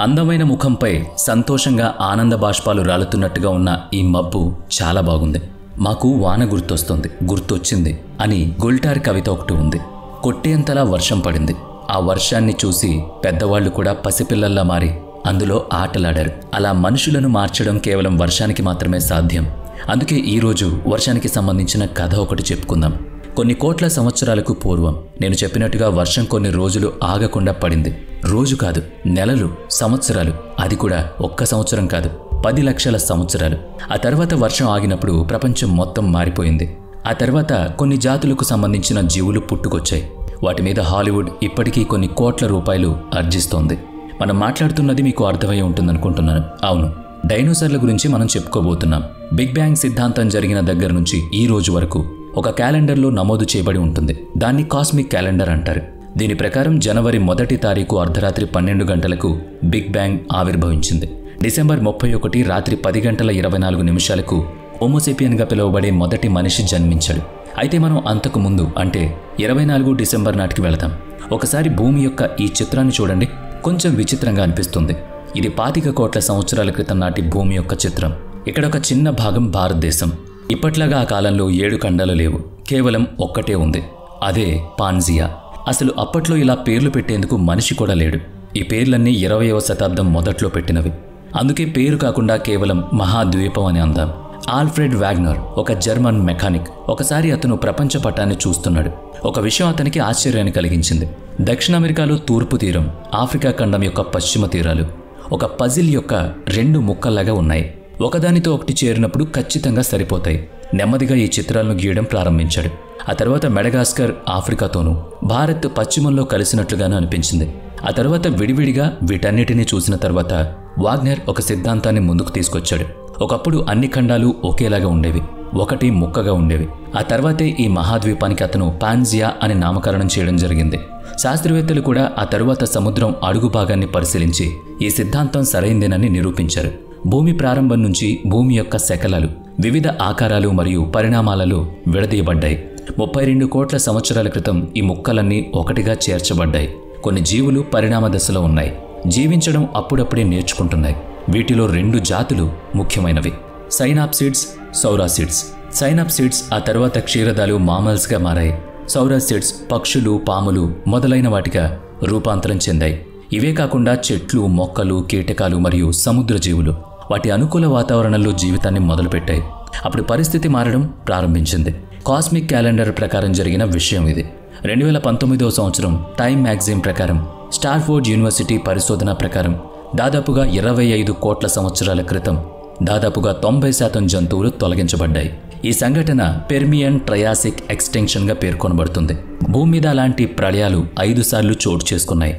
అందమైన ముఖంపై సంతోషంగా ఆనంద బాష్పాలు రాలుతున్నట్టుగా ఉన్న ఈ మబ్బు చాలా బాగుంది. మాకు వాన గుర్తొచ్చింది అని గుల్టార్ కవిత ఒకటి ఉంది. కొట్టేంతలా వర్షం పడింది. ఆ వర్షాన్ని చూసి పెద్దవాళ్లు కూడా పసిపిల్లల్లా మారి అందులో ఆటలాడారు. అలా మనుషులను మార్చడం కేవలం వర్షానికి మాత్రమే సాధ్యం. అందుకే ఈరోజు వర్షానికి సంబంధించిన కథ ఒకటి చెప్పుకుందాం. కొన్ని కోట్ల సంవత్సరాలకు పూర్వం నేను చెప్పినట్టుగా వర్షం కొన్ని రోజులు ఆగకుండా పడింది. రోజు కాదు, నెలలు, సంవత్సరాలు. అది కూడా ఒక్క సంవత్సరం కాదు, 10 లక్షల సంవత్సరాలు. ఆ తర్వాత వర్షం ఆగినప్పుడు ప్రపంచం మొత్తం మారిపోయింది. ఆ తర్వాత కొన్ని జాతులకు సంబంధించిన జీవులు పుట్టుకొచ్చాయి. వాటి మీద హాలీవుడ్ ఇప్పటికీ కొన్ని కోట్ల రూపాయలు ఆర్జిస్తోంది. మనం మాట్లాడుతున్నది మీకు అర్థమై ఉంటుందనుకుంటున్నాను. అవును, డైనోసార్ల గురించి మనం చెప్పుకోబోతున్నాం. బిగ్ బ్యాంగ్ సిద్ధాంతం జరిగిన దగ్గర నుంచి ఈ రోజు వరకు ఒక క్యాలెండర్లో నమోదు చేయబడి ఉంటుంది. దాన్ని కాస్మిక్ క్యాలెండర్ అంటారు. దీని ప్రకారం జనవరి 1 తారీఖు అర్ధరాత్రి 12 గంటలకు బిగ్ బ్యాంగ్ ఆవిర్భవించింది. డిసెంబర్ 31 రాత్రి 10 గంటల 24 నిమిషాలకు హోమోసేపియన్గా పిలువబడే మొదటి మనిషి జన్మించాడు. అయితే మనం అంతకు ముందు అంటే 24 డిసెంబర్ నాటికి వెళతాం. ఒకసారి భూమి యొక్క ఈ చిత్రాన్ని చూడండి. కొంచెం విచిత్రంగా అనిపిస్తుంది. ఇది 25 కోట్ల సంవత్సరాల క్రితం నాటి భూమి యొక్క చిత్రం. ఇక్కడ ఒక చిన్న భాగం భారతదేశం. ఇప్పట్లాగా ఆ కాలంలో 7 ఖండాలు లేవు, కేవలం ఒక్కటే ఉంది. అదే పాన్జియా. అసలు అప్పట్లో ఇలా పేర్లు పెట్టేందుకు మనిషి కూడా లేడు. ఈ పేర్లన్నీ 20వ శతాబ్దం మొదట్లో పెట్టినవి. అందుకే పేరు కాకుండా కేవలం మహాద్వీపం అని అందాం. ఆల్ఫ్రెడ్ వాగ్నర్ ఒక జర్మన్ మెకానిక్. ఒకసారి అతను ప్రపంచ పటాన్ని చూస్తున్నాడు. ఒక విషయం అతనికి ఆశ్చర్యాన్ని కలిగించింది. దక్షిణ అమెరికాలో తూర్పు తీరం, ఆఫ్రికా ఖండం యొక్క పశ్చిమ తీరాలు ఒక పజిల్ యొక్క 2 ముక్కల్లాగా ఉన్నాయి. ఒకదానితో ఒకటి చేరినప్పుడు ఖచ్చితంగా సరిపోతాయి. నెమ్మదిగా ఈ చిత్రాలను గీయడం ప్రారంభించాడు. ఆ తర్వాత మెడగాస్కర్ ఆఫ్రికాతోనూ, భారత్ పశ్చిమంలో కలిసినట్లుగానూ అనిపించింది. ఆ తర్వాత విడివిడిగా వీటన్నిటినీ చూసిన తర్వాత వాగ్నర్ ఒక సిద్ధాంతాన్ని ముందుకు తీసుకొచ్చాడు. ఒకప్పుడు అన్ని ఖండాలు ఒకేలాగా ఉండేవి, ఒకటి ముక్కగా ఉండేవి. ఆ తర్వాతే ఈ మహాద్వీపానికి అతను పాన్జియా అని నామకరణం చేయడం జరిగింది. శాస్త్రవేత్తలు కూడా ఆ తరువాత సముద్రం అడుగు భాగాన్ని పరిశీలించి ఈ సిద్ధాంతం సరైందేనని నిరూపించారు. భూమి ప్రారంభం నుంచి భూమి యొక్క శకలాలు వివిధ ఆకారాలు మరియు పరిణామాలలో విడదీయబడ్డాయి. 32 కోట్ల సంవత్సరాల క్రితం ఈ ముక్కలన్నీ ఒకటిగా చేర్చబడ్డాయి. కొన్ని జీవులు పరిణామ దశలో ఉన్నాయి. జీవించడం అప్పుడప్పుడే నేర్చుకుంటున్నాయి. వీటిలో 2 జాతులు ముఖ్యమైనవి: సైనాప్సిడ్స్, సౌరాసిడ్స్. సైనాప్సిడ్స్ ఆ తర్వాత క్షీరదాలు, మామల్స్గా మారాయి. సౌరాసిడ్స్ పక్షులు, పాములు మొదలైన వాటిగా రూపాంతరం చెందాయి. ఇవే కాకుండా చెట్లు, మొక్కలు, కీటకాలు మరియు సముద్ర జీవులు వాటి అనుకూల వాతావరణంలో జీవితాన్ని మొదలుపెట్టాయి. అప్పుడు పరిస్థితి మారడం ప్రారంభించింది. కాస్మిక్ క్యాలెండర్ ప్రకారం జరిగిన విషయం ఇది. 2019వ సంవత్సరం టైమ్ మ్యాగజైన్ ప్రకారం, స్టార్ఫోర్డ్ యూనివర్సిటీ పరిశోధన ప్రకారం దాదాపుగా 25 కోట్ల సంవత్సరాల క్రితం దాదాపుగా 90% జంతువులు తొలగించబడ్డాయి. ఈ సంఘటన పెర్మియన్ ట్రయాసిక్ ఎక్స్టెన్షన్గా పేర్కొనబడుతుంది. భూమి మీద అలాంటి ప్రళయాలు 5 సార్లు చోటు చేసుకున్నాయి.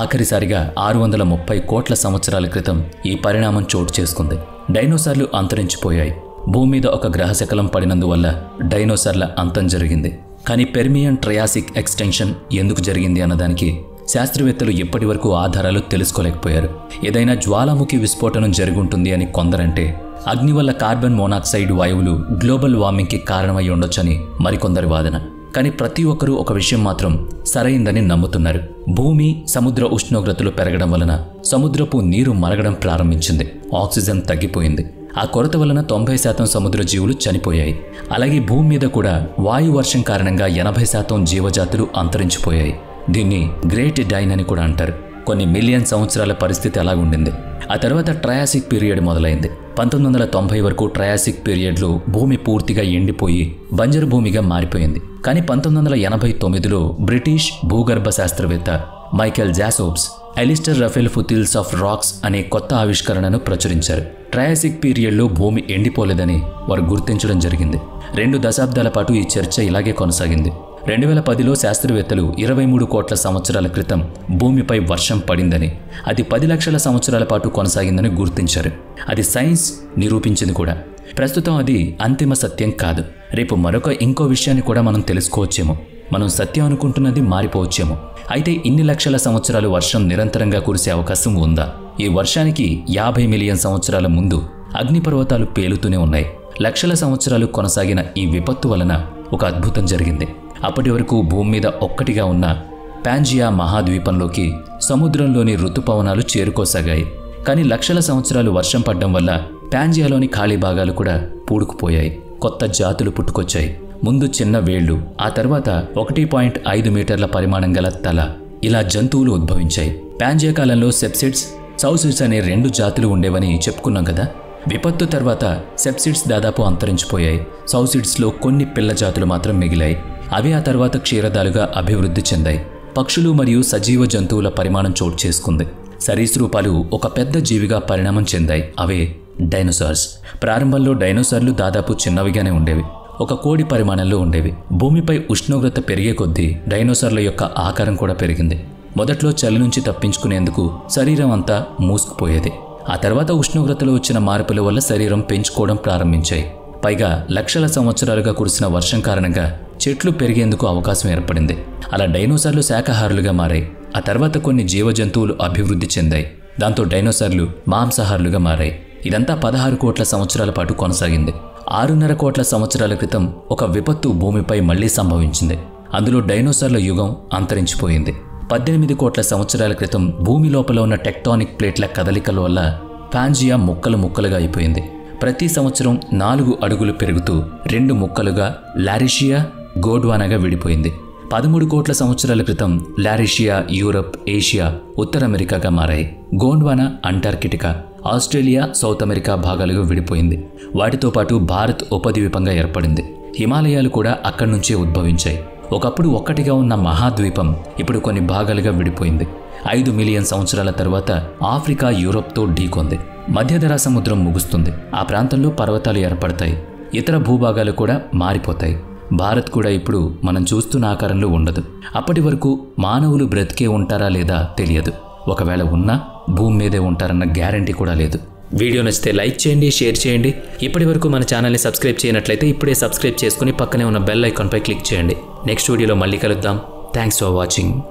ఆఖరిసారిగా 630 కోట్ల సంవత్సరాల క్రితం ఈ పరిణామం చోటు చేసుకుంది. డైనోసార్లు అంతరించిపోయాయి. భూమి మీద ఒక గ్రహశకలం పడినందువల్ల డైనోసార్ల అంతం జరిగింది. కానీ పెర్మియన్ ట్రయాసిక్ ఎక్స్టెన్షన్ ఎందుకు జరిగింది అన్నదానికి శాస్త్రవేత్తలు ఇప్పటి వరకు ఆధారాలు తెలుసుకోలేకపోయారు. ఏదైనా జ్వాలాముఖి విస్ఫోటనం జరుగుంటుంది అని కొందరంటే, అగ్ని వల్ల కార్బన్ మోనాక్సైడ్ వాయువులు గ్లోబల్ వార్మింగ్కి కారణమై ఉండొచ్చని మరికొందరి వాదన. కానీ ప్రతి ఒక్కరూ ఒక విషయం మాత్రం సరైందని నమ్ముతున్నారు. భూమి సముద్ర ఉష్ణోగ్రతలు పెరగడం వలన సముద్రపు నీరు మరగడం ప్రారంభించింది. ఆక్సిజన్ తగ్గిపోయింది. ఆ కొరత వలన 90% సముద్ర జీవులు చనిపోయాయి. అలాగే భూమి మీద కూడా వాయు వర్షం కారణంగా 80% జీవజాతులు అంతరించిపోయాయి. దీన్ని గ్రేట్ డైన్ అని కూడా అంటారు. కొన్ని మిలియన్ సంవత్సరాల పరిస్థితి అలాగుండింది. ఆ తర్వాత ట్రయాసిక్ పీరియడ్ మొదలైంది. 1990 వరకు ట్రయాసిక్ పీరియడ్లో భూమి పూర్తిగా ఎండిపోయి బంజరు భూమిగా మారిపోయింది. కానీ 1989లో బ్రిటిష్ భూగర్భ శాస్త్రవేత్త మైకేల్ జాసోబ్స్ ఎలిస్టర్ రఫెల్ ఫుతిల్స్ ఆఫ్ రాక్స్ అనే కొత్త ఆవిష్కరణను ప్రచురించారు. ట్రయాసిక్ పీరియడ్లో భూమి ఎండిపోలేదని వారు గుర్తించడం జరిగింది. 2 దశాబ్దాల పాటు ఈ చర్చ ఇలాగే కొనసాగింది. 2010లో శాస్త్రవేత్తలు 23 కోట్ల సంవత్సరాల క్రితం భూమిపై వర్షం పడిందని, అది 10 లక్షల సంవత్సరాల పాటు కొనసాగిందని గుర్తించారు. అది సైన్స్ నిరూపించింది కూడా. ప్రస్తుతం అది అంతిమ సత్యం కాదు. రేపు ఇంకో విషయాన్ని కూడా మనం తెలుసుకోవచ్చేమో. మనం సత్యం అనుకుంటున్నది మారిపోవచ్చేమో. అయితే ఇన్ని లక్షల సంవత్సరాలు వర్షం నిరంతరంగా కురిసే అవకాశం ఉందా? ఈ వర్షానికి 50 మిలియన్ సంవత్సరాల ముందు అగ్నిపర్వతాలు పేలుతూనే ఉన్నాయి. లక్షల సంవత్సరాలు కొనసాగిన ఈ విపత్తు వలన ఒక అద్భుతం జరిగింది. అప్పటి వరకు భూమి మీద ఒక్కటిగా ఉన్న పాంజియా మహాద్వీపంలోకి సముద్రంలోని ఋతుపవనాలు చేరుకోసాగాయి. కానీ లక్షల సంవత్సరాలు వర్షం పడ్డం వల్ల పాంజియాలోని ఖాళీ భాగాలు కూడా పూడుకుపోయాయి. కొత్త జాతులు పుట్టుకొచ్చాయి. ముందు చిన్న వేళ్లు, ఆ తర్వాత 1.5 మీటర్ల పరిమాణం గల తల, ఇలా జంతువులు ఉద్భవించాయి. పాంజియా కాలంలో సెప్సిడ్స్, సౌసిడ్స్ అనే 2 జాతులు ఉండేవని చెప్పుకున్నాం కదా. విపత్తు తర్వాత సెప్సిడ్స్ దాదాపు అంతరించిపోయాయి. సౌసిడ్స్లో కొన్ని పిల్ల జాతులు మాత్రం మిగిలాయి. అవి ఆ తర్వాత క్షీరదాలుగా అభివృద్ధి చెందాయి. పక్షులు మరియు సజీవ జంతువుల పరిమాణం చోటు చేసుకుంది. సరీసృపాలు ఒక పెద్ద జీవిగా పరిణామం చెందాయి. అవే డైనోసార్స్. ప్రారంభంలో డైనోసార్లు దాదాపు చిన్నవిగానే ఉండేవి. ఒక కోడి పరిమాణంలో ఉండేవి. భూమిపై ఉష్ణోగ్రత పెరిగే కొద్దీ డైనోసార్ల యొక్క ఆకారం కూడా పెరిగింది. మొదట్లో చలి నుంచి తప్పించుకునేందుకు శరీరం అంతా మూసుకుపోయేది. ఆ తర్వాత ఉష్ణోగ్రతలో వచ్చిన మార్పుల వల్ల శరీరం పెంచుకోవడం ప్రారంభించాయి. పైగా లక్షల సంవత్సరాలుగా కురిసిన వర్షం కారణంగా చెట్లు పెరిగేందుకు అవకాశం ఏర్పడింది. అలా డైనోసార్లు శాకాహారులుగా మారాయి. ఆ తర్వాత కొన్ని జీవజంతువులు అభివృద్ధి చెందాయి. దాంతో డైనోసార్లు మాంసాహారులుగా మారాయి. ఇదంతా 16 కోట్ల సంవత్సరాల పాటు కొనసాగింది. 6.5 కోట్ల సంవత్సరాల క్రితం ఒక విపత్తు భూమిపై మళ్లీ సంభవించింది. అందులో డైనోసార్ల యుగం అంతరించిపోయింది. 18 కోట్ల సంవత్సరాల క్రితం భూమి లోపల ఉన్న టెక్టానిక్ ప్లేట్ల కదలికల వల్ల పాంజియా ముక్కలు ముక్కలుగా అయిపోయింది. ప్రతి సంవత్సరం 4 అడుగులు పెరుగుతూ 2 ముక్కలుగా లారిషియా, గోండ్వానాగా విడిపోయింది. 13 కోట్ల సంవత్సరాల క్రితం లారిషియా యూరప్, ఏషియా, ఉత్తర అమెరికాగా మారాయి. Gondwana Antarctica, Australia, south America భాగాలుగా విడిపోయింది. వాటితో పాటు భారత్ ఉపద్వీపంగా ఏర్పడింది. హిమాలయాలు కూడా అక్కడి నుంచే ఉద్భవించాయి. ఒకప్పుడు ఒక్కటిగా ఉన్న మహాద్వీపం ఇప్పుడు కొన్ని భాగాలుగా విడిపోయింది. 5 మిలియన్ సంవత్సరాల తరువాత ఆఫ్రికా యూరప్తో ఢీకొంది. మధ్యధరా సముద్రం ముగుస్తుంది. ఆ ప్రాంతంలో పర్వతాలు ఏర్పడతాయి. ఇతర భూభాగాలు కూడా మారిపోతాయి. భారత్ కూడా ఇప్పుడు మనం చూస్తున్న ఆకారంలో ఉండదు. అప్పటి వరకు మానవులు బ్రతికే ఉంటారా లేదా తెలియదు. ఒకవేళ ఉన్నా భూమి మీదే ఉంటారన్న గ్యారంటీ కూడా లేదు. వీడియో నచ్చితే లైక్ చేయండి, షేర్ చేయండి. ఇప్పటి వరకు మన ఛానల్ని సబ్స్క్రైబ్ చేయనట్లయితే ఇప్పుడే సబ్స్క్రైబ్ చేసుకుని పక్కనే ఉన్న బెల్ ఐకాన్పై క్లిక్ చేయండి. నెక్స్ట్ వీడియోలో మళ్ళీ కలుద్దాం. Thanks for watching.